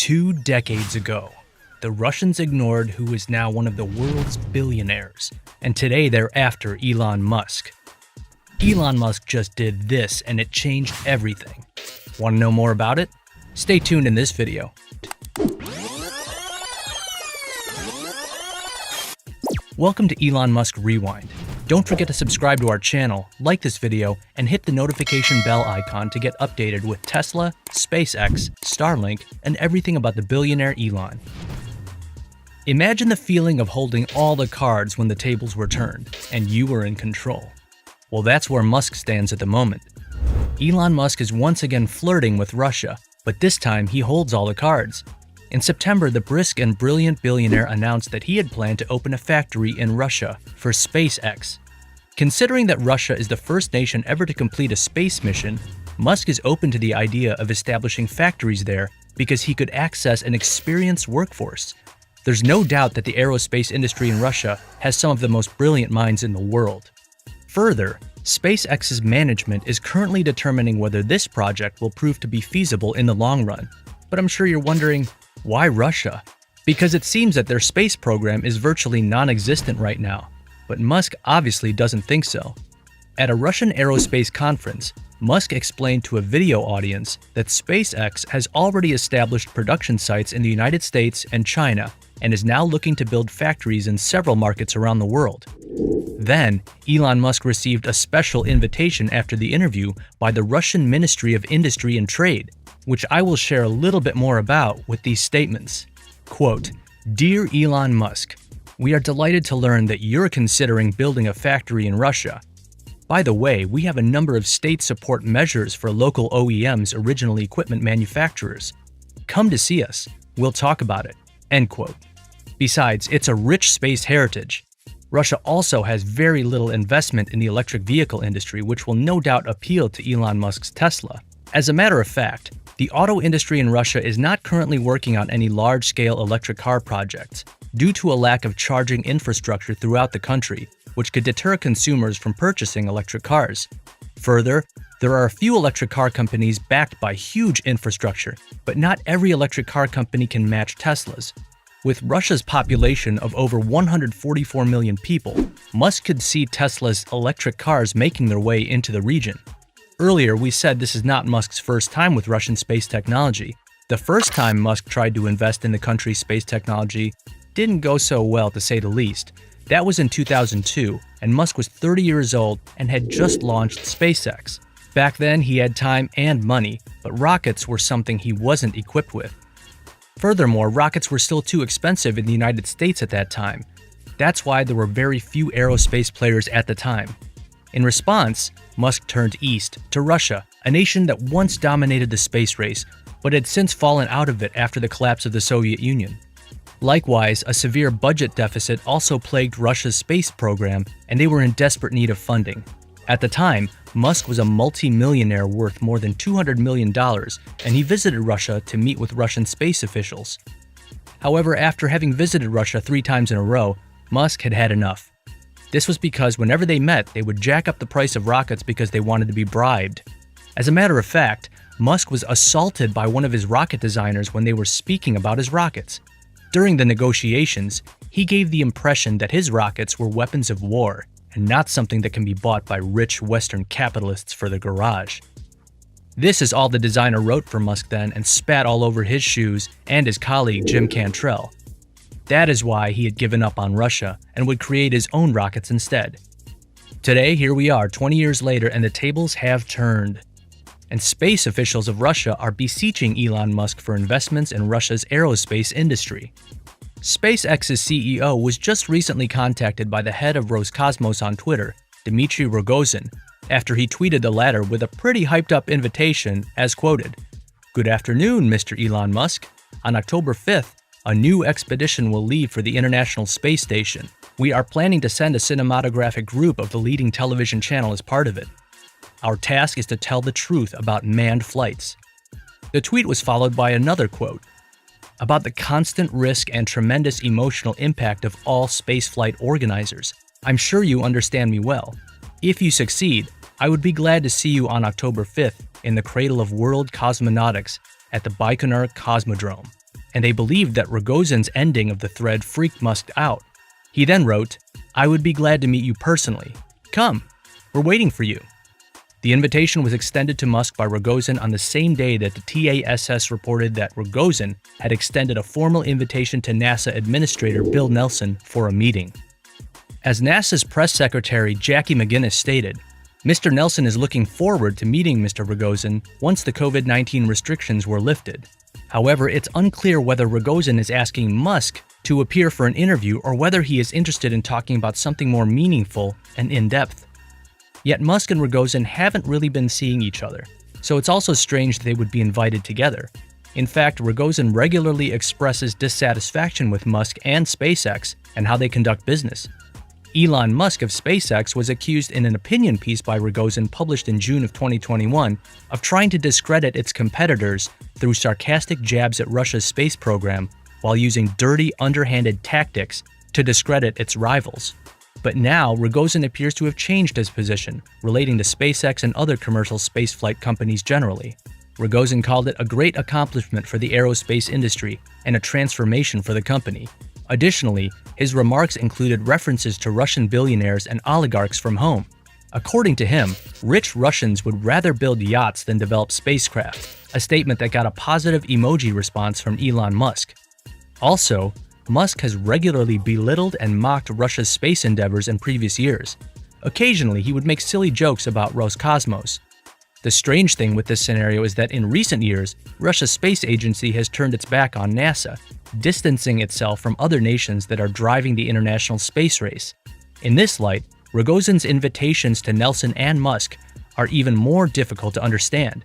2 decades ago, the Russians ignored who is now one of the world's billionaires, and today they're after Elon Musk. Elon Musk just did this and it changed everything. Want to know more about it? Stay tuned in this video. Welcome to Elon Musk Rewind. Don't forget to subscribe to our channel, like this video, and hit the notification bell icon to get updated with Tesla, SpaceX, Starlink, and everything about the billionaire Elon. Imagine the feeling of holding all the cards when the tables were turned, and you were in control. Well, that's where Musk stands at the moment. Elon Musk is once again flirting with Russia, but this time he holds all the cards. In September, the brisk and brilliant billionaire announced that he had planned to open a factory in Russia for SpaceX. Considering that Russia is the first nation ever to complete a space mission, Musk is open to the idea of establishing factories there because he could access an experienced workforce. There's no doubt that the aerospace industry in Russia has some of the most brilliant minds in the world. Further, SpaceX's management is currently determining whether this project will prove to be feasible in the long run. But I'm sure you're wondering, why Russia? Because it seems that their space program is virtually non-existent right now, but Musk obviously doesn't think so. At a Russian aerospace conference, Musk explained to a video audience that SpaceX has already established production sites in the United States and China and is now looking to build factories in several markets around the world. Then, Elon Musk received a special invitation after the interview by the Russian Ministry of Industry and Trade, which I will share a little bit more about with these statements. Quote, "Dear Elon Musk, we are delighted to learn that you're considering building a factory in Russia. By the way, we have a number of state support measures for local OEMs, original equipment manufacturers. Come to see us. We'll talk about it." End quote. Besides, it's a rich space heritage. Russia also has very little investment in the electric vehicle industry, which will no doubt appeal to Elon Musk's Tesla. As a matter of fact, the auto industry in Russia is not currently working on any large-scale electric car projects due to a lack of charging infrastructure throughout the country, which could deter consumers from purchasing electric cars. Further, there are a few electric car companies backed by huge infrastructure, but not every electric car company can match Tesla's. With Russia's population of over 144 million people, Musk could see Tesla's electric cars making their way into the region. Earlier, we said this is not Musk's first time with Russian space technology. The first time Musk tried to invest in the country's space technology didn't go so well, to say the least. That was in 2002, and Musk was 30 years old and had just launched SpaceX. Back then, he had time and money, but rockets were something he wasn't equipped with. Furthermore, rockets were still too expensive in the United States at that time. That's why there were very few aerospace players at the time. In response, Musk turned east to Russia, a nation that once dominated the space race, but had since fallen out of it after the collapse of the Soviet Union. Likewise, a severe budget deficit also plagued Russia's space program, and they were in desperate need of funding. At the time, Musk was a multi-millionaire worth more than $200 million, and he visited Russia to meet with Russian space officials. However, after having visited Russia 3 times in a row, Musk had had enough. This was because whenever they met, they would jack up the price of rockets because they wanted to be bribed. As a matter of fact, Musk was assaulted by one of his rocket designers when they were speaking about his rockets. During the negotiations, he gave the impression that his rockets were weapons of war and not something that can be bought by rich Western capitalists for the garage. This is all the designer wrote for Musk then and spat all over his shoes and his colleague Jim Cantrell. That is why he had given up on Russia and would create his own rockets instead. Today, here we are 20 years later and the tables have turned. And space officials of Russia are beseeching Elon Musk for investments in Russia's aerospace industry. SpaceX's CEO was just recently contacted by the head of Roscosmos on Twitter, Dmitry Rogozin, after he tweeted the latter with a pretty hyped-up invitation, as quoted, "Good afternoon, Mr. Elon Musk. On October 5th, a new expedition will leave for the International Space Station. We are planning to send a cinematographic group of the leading television channel as part of it. Our task is to tell the truth about manned flights." The tweet was followed by another quote, "About the constant risk and tremendous emotional impact of all spaceflight organizers. I'm sure you understand me well. If you succeed, I would be glad to see you on October 5th in the cradle of world cosmonautics at the Baikonur Cosmodrome." and they believed that Rogozin's ending of the thread freaked Musk out. He then wrote, "I would be glad to meet you personally. Come, we're waiting for you." The invitation was extended to Musk by Rogozin on the same day that the TASS reported that Rogozin had extended a formal invitation to NASA Administrator Bill Nelson for a meeting. As NASA's press secretary Jackie McGinnis stated, Mr. Nelson is looking forward to meeting Mr. Rogozin once the COVID-19 restrictions were lifted. However, it's unclear whether Rogozin is asking Musk to appear for an interview or whether he is interested in talking about something more meaningful and in-depth. Yet Musk and Rogozin haven't really been seeing each other, so it's also strange they would be invited together. In fact, Rogozin regularly expresses dissatisfaction with Musk and SpaceX and how they conduct business. Elon Musk of SpaceX was accused in an opinion piece by Rogozin published in June of 2021 of trying to discredit its competitors through sarcastic jabs at Russia's space program while using dirty, underhanded tactics to discredit its rivals. But now, Rogozin appears to have changed his position, relating to SpaceX and other commercial spaceflight companies generally. Rogozin called it a great accomplishment for the aerospace industry and a transformation for the company. Additionally, his remarks included references to Russian billionaires and oligarchs from home. According to him, rich Russians would rather build yachts than develop spacecraft, a statement that got a positive emoji response from Elon Musk. Also, Musk has regularly belittled and mocked Russia's space endeavors in previous years. Occasionally, he would make silly jokes about Roscosmos. The strange thing with this scenario is that in recent years, Russia's space agency has turned its back on NASA, distancing itself from other nations that are driving the international space race. In this light, Rogozin's invitations to Nelson and Musk are even more difficult to understand.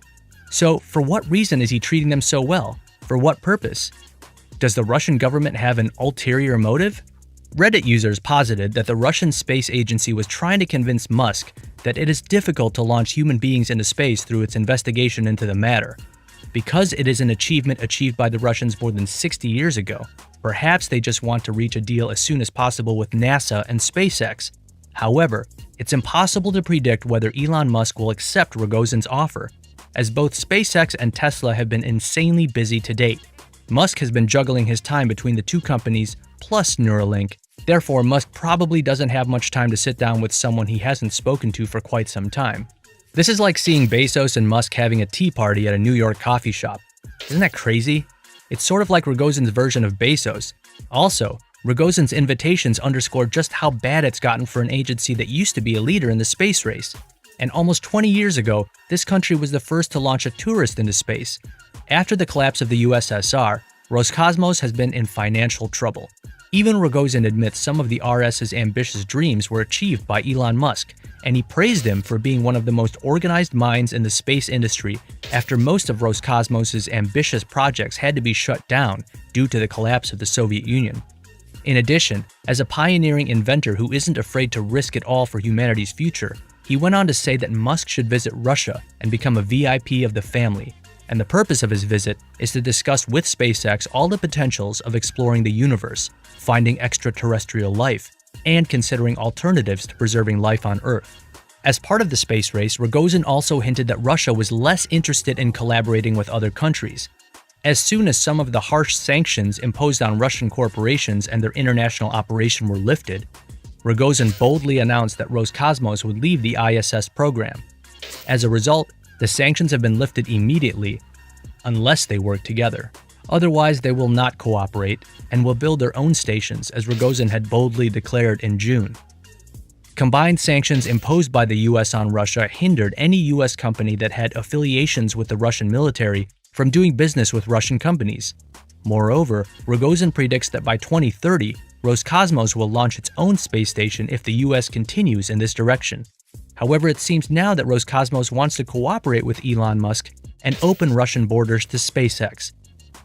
So, for what reason is he treating them so well? For what purpose? Does the Russian government have an ulterior motive? Reddit users posited that the Russian space agency was trying to convince Musk that it is difficult to launch human beings into space through its investigation into the matter. Because it is an achievement achieved by the Russians more than 60 years ago, perhaps they just want to reach a deal as soon as possible with NASA and SpaceX. However, it's impossible to predict whether Elon Musk will accept Rogozin's offer, as both SpaceX and Tesla have been insanely busy to date. Musk has been juggling his time between the two companies plus Neuralink. Therefore, Musk probably doesn't have much time to sit down with someone he hasn't spoken to for quite some time. This is like seeing Bezos and Musk having a tea party at a New York coffee shop. Isn't that crazy? It's sort of like Rogozin's version of Bezos. Also, Rogozin's invitations underscore just how bad it's gotten for an agency that used to be a leader in the space race. And almost 20 years ago, this country was the first to launch a tourist into space. After the collapse of the USSR, Roscosmos has been in financial trouble. Even Rogozin admits some of the RS's ambitious dreams were achieved by Elon Musk, and he praised him for being one of the most organized minds in the space industry after most of Roscosmos's ambitious projects had to be shut down due to the collapse of the Soviet Union. In addition, as a pioneering inventor who isn't afraid to risk it all for humanity's future, he went on to say that Musk should visit Russia and become a VIP of the family. And the purpose of his visit is to discuss with SpaceX all the potentials of exploring the universe, finding extraterrestrial life, and considering alternatives to preserving life on Earth. As part of the space race, Rogozin also hinted that Russia was less interested in collaborating with other countries. As soon as some of the harsh sanctions imposed on Russian corporations and their international operation were lifted, Rogozin boldly announced that Roscosmos would leave the ISS program. As a result, the sanctions have been lifted immediately, unless they work together. Otherwise, they will not cooperate and will build their own stations, as Rogozin had boldly declared in June. Combined sanctions imposed by the US on Russia hindered any US company that had affiliations with the Russian military from doing business with Russian companies. Moreover, Rogozin predicts that by 2030, Roscosmos will launch its own space station if the US continues in this direction. However, it seems now that Roscosmos wants to cooperate with Elon Musk and open Russian borders to SpaceX.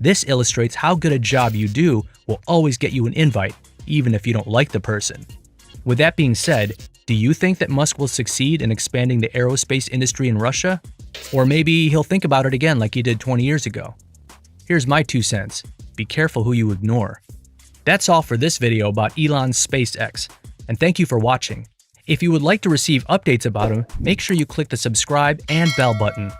This illustrates how good a job you do will always get you an invite, even if you don't like the person. With that being said, do you think that Musk will succeed in expanding the aerospace industry in Russia? Or maybe he'll think about it again like he did 20 years ago. Here's my 2 cents. Be careful who you ignore. That's all for this video about Elon's SpaceX, and thank you for watching. If you would like to receive updates about him, make sure you click the subscribe and bell button.